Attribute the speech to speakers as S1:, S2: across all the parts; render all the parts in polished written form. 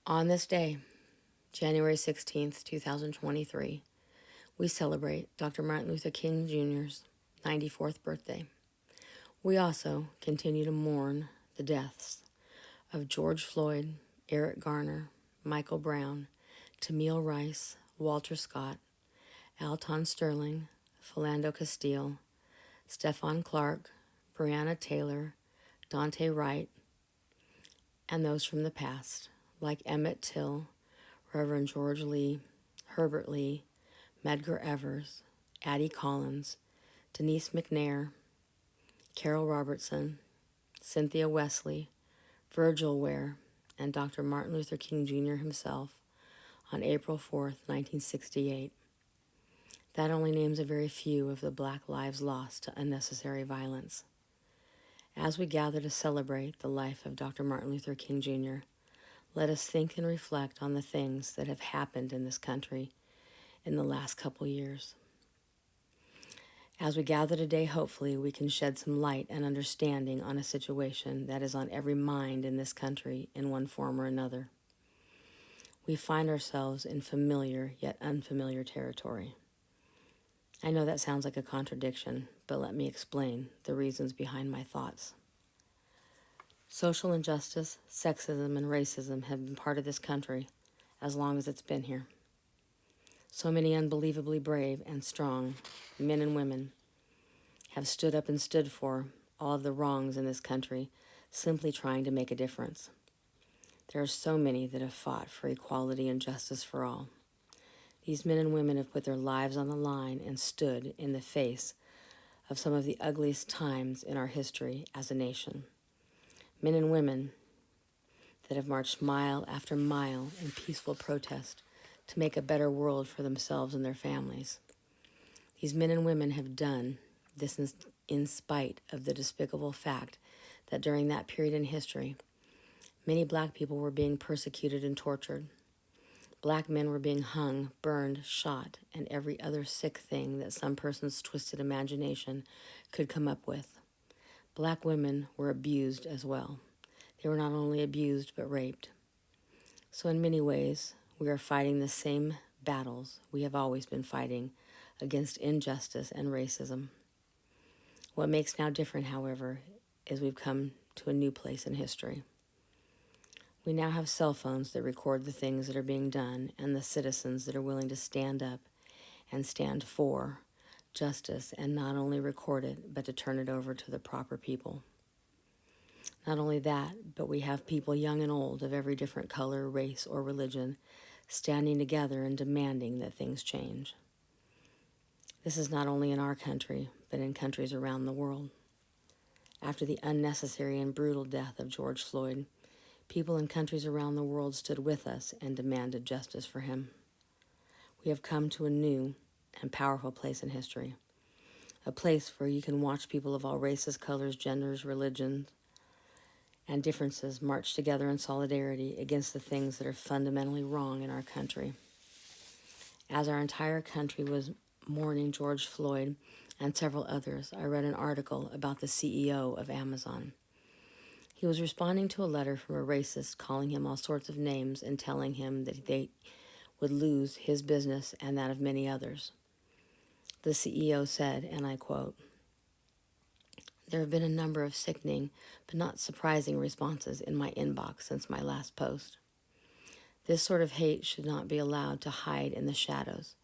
S1: On this day, January 16th, 2023, we celebrate Dr. Martin Luther King Jr.'s 94th birthday. We also continue to mourn the deaths of George Floyd, Eric Garner, Michael Brown, Tamir Rice, Walter Scott, Alton Sterling, Philando Castile, Stephon Clark, Breonna Taylor, Dante Wright, and those from the past, like Emmett Till, Reverend George Lee, Herbert Lee, Medgar Evers, Addie Collins, Denise McNair, Carol Robertson, Cynthia Wesley, Virgil Ware, and Dr. Martin Luther King Jr. himself on April 4th, 1968. That only names a very few of the Black lives lost to unnecessary violence. As we gather to celebrate the life of Dr. Martin Luther King Jr., let us think and reflect on the things that have happened in this country in the last couple years. As we gather today, hopefully we can shed some light and understanding on a situation that is on every mind in this country in one form or another. We find ourselves in familiar yet unfamiliar territory. I know that sounds like a contradiction, but let me explain the reasons behind my thoughts. Social injustice, sexism, and racism have been part of this country as long as it's been here. So many unbelievably brave and strong men and women have stood up and stood for all of the wrongs in this country, simply trying to make a difference. There are so many that have fought for equality and justice for all. These men and women have put their lives on the line and stood in the face of some of the ugliest times in our history as a nation. Men and women that have marched mile after mile in peaceful protest to make a better world for themselves and their families. These men and women have done this in spite of the despicable fact that during that period in history, many Black people were being persecuted and tortured. Black men were being hung, burned, shot, and every other sick thing that some person's twisted imagination could come up with. Black women were abused as well. They were not only abused, but raped. So in many ways, we are fighting the same battles we have always been fighting against injustice and racism. What makes now different, however, is we've come to a new place in history. We now have cell phones that record the things that are being done and the citizens that are willing to stand up and stand for justice and not only record it, but to turn it over to the proper people. Not only that, but we have people young and old of every different color, race, or religion standing together and demanding that things change. This is not only in our country, but in countries around the world. After the unnecessary and brutal death of George Floyd, people in countries around the world stood with us and demanded justice for him. We have come to a new and powerful place in history, a place where you can watch people of all races, colors, genders, religions, and differences march together in solidarity against the things that are fundamentally wrong in our country. As our entire country was mourning George Floyd and several others, I read an article about the CEO of Amazon. He was responding to a letter from a racist calling him all sorts of names and telling him that they would lose his business and that of many others. The CEO said, and I quote, "There have been a number of sickening but not surprising responses in my inbox since my last post. This sort of hate should not be allowed to hide in the shadows.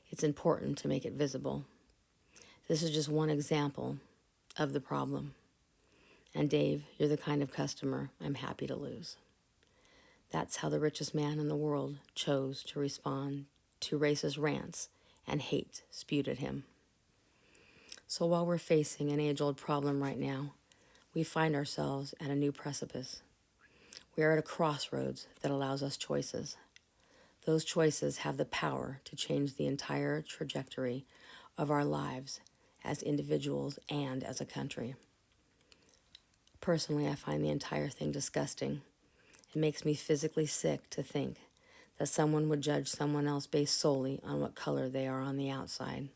S1: It's important to make it visible. This is just one example of the problem. And Dave, you're the kind of customer I'm happy to lose." That's how the richest man in the world chose to respond to racist rants and hate spewed at him. So while we're facing an age-old problem right now, we find ourselves at a new precipice. We are at a crossroads that allows us choices. Those choices have the power to change the entire trajectory of our lives as individuals and as a country. Personally, I find the entire thing disgusting. It makes me physically sick to think that someone would judge someone else based solely on what color they are on the outside.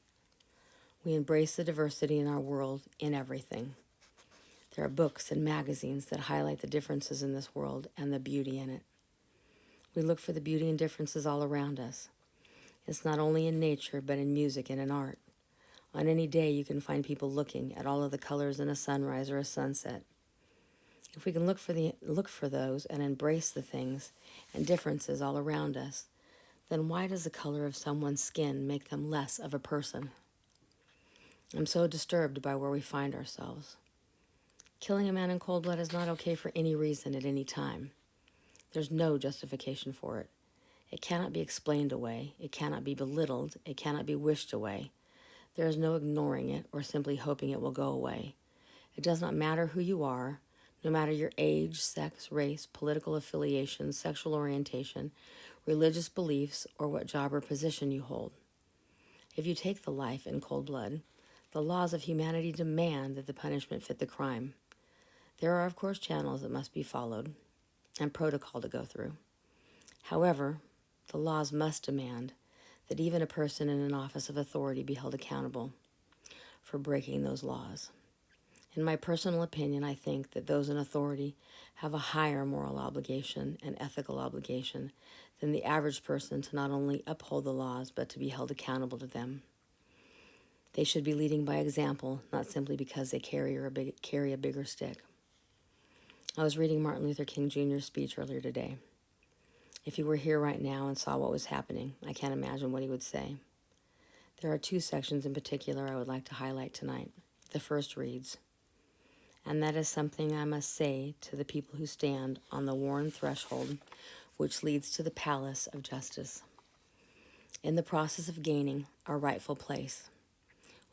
S1: We embrace the diversity in our world in everything. There are books and magazines that highlight the differences in this world and the beauty in it. We look for the beauty and differences all around us. It's not only in nature, but in music and in art. On any day, you can find people looking at all of the colors in a sunrise or a sunset. If we can look for those and embrace the things and differences all around us, then why does the color of someone's skin make them less of a person? I'm so disturbed by where we find ourselves. Killing a man in cold blood is not okay for any reason at any time. There's no justification for it. It cannot be explained away. It cannot be belittled. It cannot be wished away. There is no ignoring it or simply hoping it will go away. It does not matter who you are, no matter your age, sex, race, political affiliation, sexual orientation, religious beliefs, or what job or position you hold. If you take the life in cold blood, the laws of humanity demand that the punishment fit the crime. There are, of course, channels that must be followed and protocol to go through. However, the laws must demand that even a person in an office of authority be held accountable for breaking those laws. In my personal opinion, I think that those in authority have a higher moral obligation and ethical obligation than the average person to not only uphold the laws, but to be held accountable to them. They should be leading by example, not simply because they carry a bigger stick. I was reading Martin Luther King Jr.'s speech earlier today. If he were here right now and saw what was happening, I can't imagine what he would say. There are two sections in particular I would like to highlight tonight. The first reads, "And that is something I must say to the people who stand on the worn threshold which leads to the palace of justice. In the process of gaining our rightful place,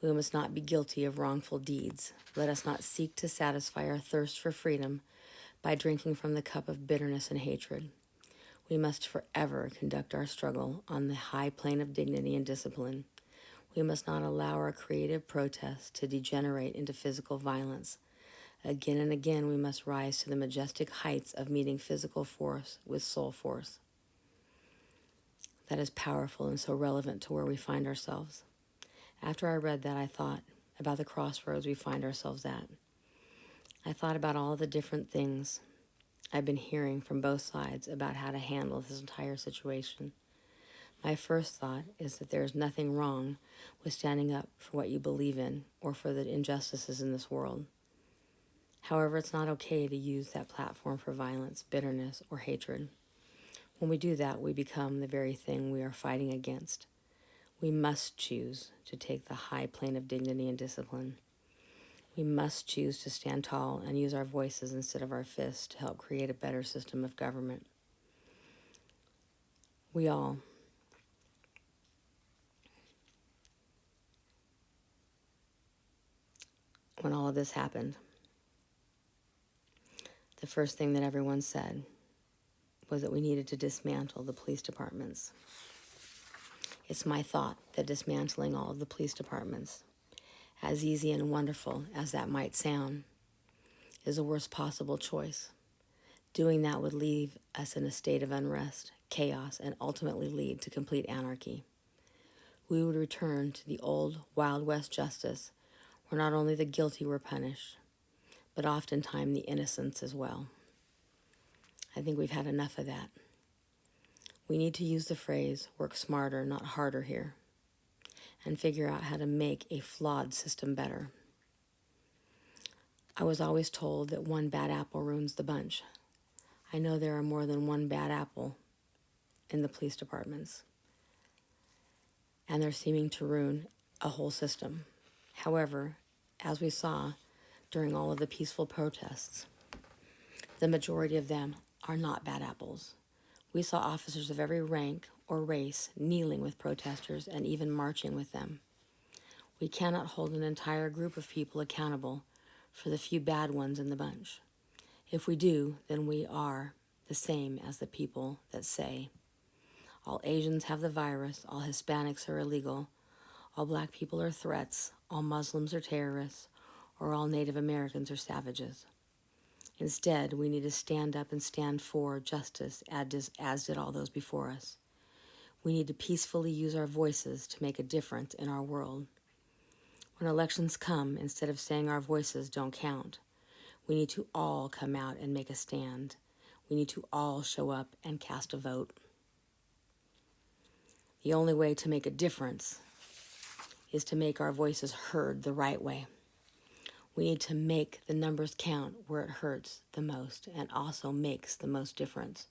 S1: we must not be guilty of wrongful deeds. Let us not seek to satisfy our thirst for freedom by drinking from the cup of bitterness and hatred. We must forever conduct our struggle on the high plane of dignity and discipline. We must not allow our creative protest to degenerate into physical violence. Again and again, we must rise to the majestic heights of meeting physical force with soul force." That is powerful and so relevant to where we find ourselves. After I read that, I thought about the crossroads we find ourselves at. I thought about all the different things I've been hearing from both sides about how to handle this entire situation. My first thought is that there is nothing wrong with standing up for what you believe in or for the injustices in this world. However, it's not okay to use that platform for violence, bitterness, or hatred. When we do that, we become the very thing we are fighting against. We must choose to take the high plane of dignity and discipline. We must choose to stand tall and use our voices instead of our fists to help create a better system of government. We all, when all of this happened, the first thing that everyone said was that we needed to dismantle the police departments. It's my thought that dismantling all of the police departments, as easy and wonderful as that might sound, is the worst possible choice. Doing that would leave us in a state of unrest, chaos, and ultimately lead to complete anarchy. We would return to the old Wild West justice, where not only the guilty were punished, but oftentimes the innocents as well. I think we've had enough of that. We need to use the phrase, work smarter, not harder here, and figure out how to make a flawed system better. I was always told that one bad apple ruins the bunch. I know there are more than one bad apple in the police departments, and they're seeming to ruin a whole system. However, as we saw during all of the peaceful protests, the majority of them are not bad apples. We saw officers of every rank or race kneeling with protesters and even marching with them. We cannot hold an entire group of people accountable for the few bad ones in the bunch. If we do, then we are the same as the people that say, all Asians have the virus, all Hispanics are illegal, all black people are threats, all Muslims are terrorists, or all Native Americans are savages. Instead, we need to stand up and stand for justice, as did all those before us. We need to peacefully use our voices to make a difference in our world. When elections come, instead of saying our voices don't count, we need to all come out and make a stand. We need to all show up and cast a vote. The only way to make a difference is to make our voices heard the right way. We need to make the numbers count where it hurts the most and also makes the most difference.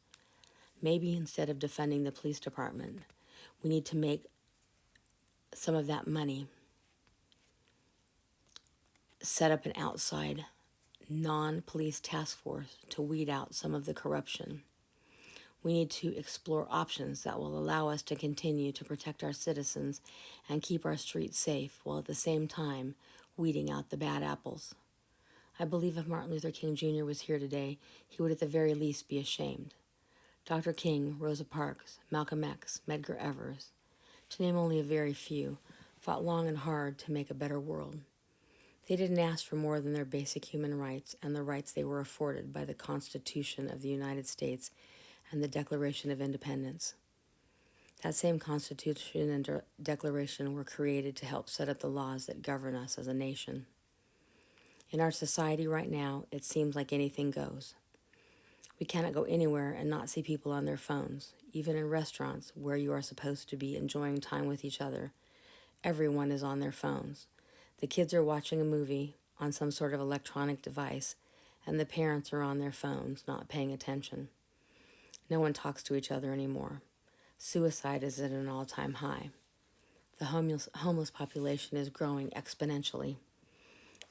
S1: Maybe instead of defunding the police department, we need to make some of that money set up an outside non-police task force to weed out some of the corruption. We need to explore options that will allow us to continue to protect our citizens and keep our streets safe while at the same time weeding out the bad apples. I believe if Martin Luther King Jr. was here today, he would at the very least be ashamed. Dr. King, Rosa Parks, Malcolm X, Medgar Evers, to name only a very few, fought long and hard to make a better world. They didn't ask for more than their basic human rights and the rights they were afforded by the Constitution of the United States and the Declaration of Independence. That same Constitution and Declaration were created to help set up the laws that govern us as a nation. In our society right now, it seems like anything goes. We cannot go anywhere and not see people on their phones, even in restaurants where you are supposed to be enjoying time with each other. Everyone is on their phones. The kids are watching a movie on some sort of electronic device, and the parents are on their phones, not paying attention. No one talks to each other anymore. Suicide is at an all-time high. The homeless population is growing exponentially.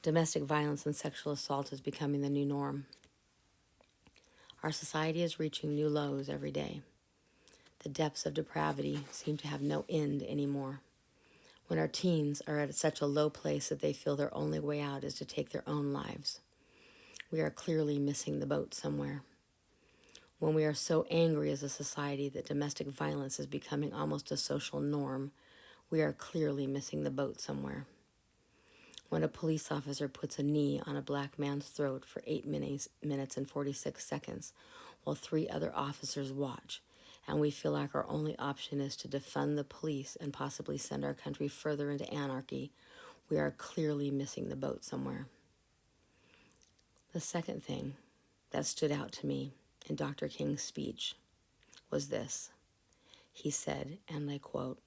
S1: Domestic violence and sexual assault is becoming the new norm. Our society is reaching new lows every day. The depths of depravity seem to have no end anymore. When our teens are at such a low place that they feel their only way out is to take their own lives, we are clearly missing the boat somewhere. When we are so angry as a society that domestic violence is becoming almost a social norm, we are clearly missing the boat somewhere. When a police officer puts a knee on a black man's throat for 8 minutes and 46 seconds while 3 other officers watch, and we feel like our only option is to defund the police and possibly send our country further into anarchy, we are clearly missing the boat somewhere. The second thing that stood out to me in Dr. King's speech was this. He said, and I quote,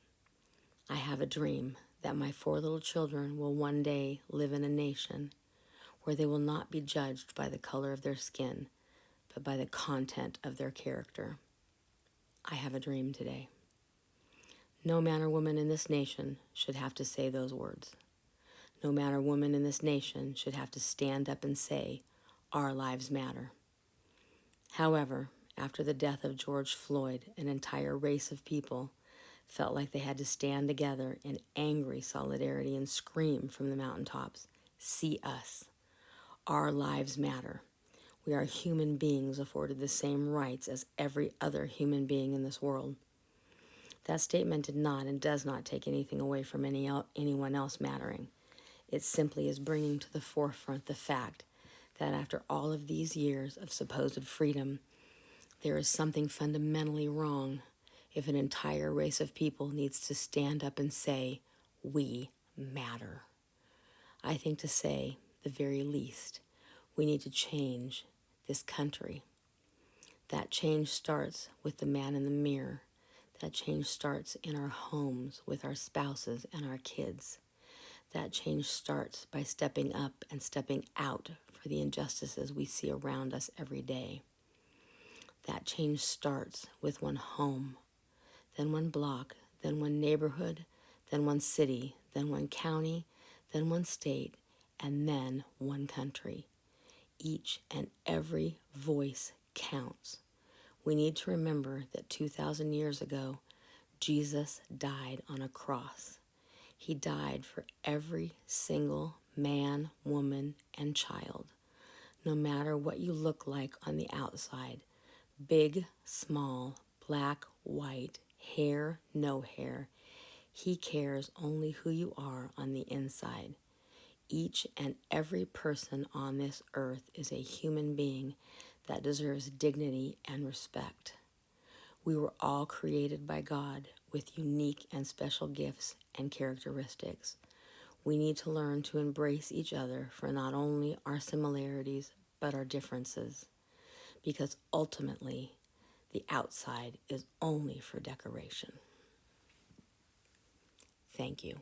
S1: "I have a dream that my 4 little children will one day live in a nation where they will not be judged by the color of their skin, but by the content of their character." I have a dream today. No man or woman in this nation should have to say those words. No man or woman in this nation should have to stand up and say, "Our lives matter." However, after the death of George Floyd, an entire race of people felt like they had to stand together in angry solidarity and scream from the mountaintops, "See us. Our lives matter. We are human beings afforded the same rights as every other human being in this world." That statement did not and does not take anything away from anyone else mattering. It simply is bringing to the forefront the fact that after all of these years of supposed freedom, there is something fundamentally wrong if an entire race of people needs to stand up and say, "We matter." I think to say, the very least, we need to change this country. That change starts with the man in the mirror. That change starts in our homes with our spouses and our kids. That change starts by stepping up and stepping out for the injustices we see around us every day. That change starts with one home, then one block, then one neighborhood, then one city, then one county, then one state, and then one country. Each and every voice counts. We need to remember that 2,000 years ago, Jesus died on a cross. He died for every single man, woman, and child. No matter what you look like on the outside, big, small, black, white, hair, no hair, he cares only who you are on the inside. Each and every person on this earth is a human being that deserves dignity and respect. We were all created by God with unique and special gifts and characteristics. We need to learn to embrace each other for not only our similarities, but our differences. because ultimately the outside is only for decoration. Thank you.